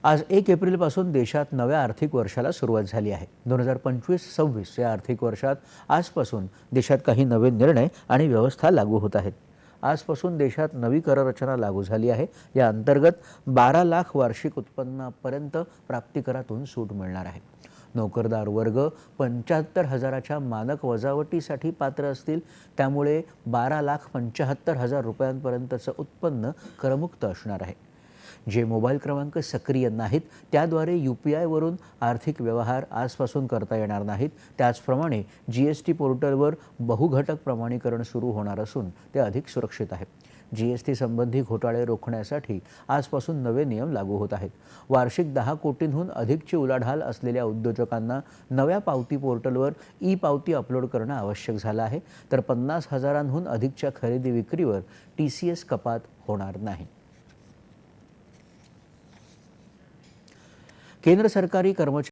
आज 1 एप्रिलपासून देशात नव्या आर्थिक वर्षाला सुरुवात झाली आहे. 2025-26 या आर्थिक वर्षात आजपासून देशात काही नवे निर्णय आणि व्यवस्था लागू होत आहेत. आजपासून देशात नवी कररचना लागू झाली आहे. या अंतर्गत 12 लाख वार्षिक उत्पन्नापर्यंत प्राप्तिकरातून सूट मिळणार आहे. नोकरदार वर्ग 75,000च्या मानक वजावटीसाठी पात्र असतील. त्यामुळे 12,75,000 रुपयांपर्यंतचं उत्पन्न करमुक्त असणार आहे. जे मोबाईल क्रमांक सक्रिय नाहीत त्याद्वारे UPI वरून आर्थिक व्यवहार आजपासून करता येणार नाहीत. त्याचप्रमाणे GST पोर्टलवर बहुघटक प्रमाणीकरण सुरू होणार असून ते अधिक सुरक्षित आहे. GST संबंधी घोटाळे रोखण्यासाठी आजपासून नवे नियम लागू होत आहेत. वार्षिक 10 कोटींहून अधिकची उलाढाल असलेल्या उद्योजकांना नव्या पावती पोर्टलवर ई-पावती अपलोड करणं आवश्यक झालं आहे. तर 50,000हून अधिकच्या खरेदी विक्रीवर TCS कपात होणार नाही. केंद्र सरकारी कर्मचारी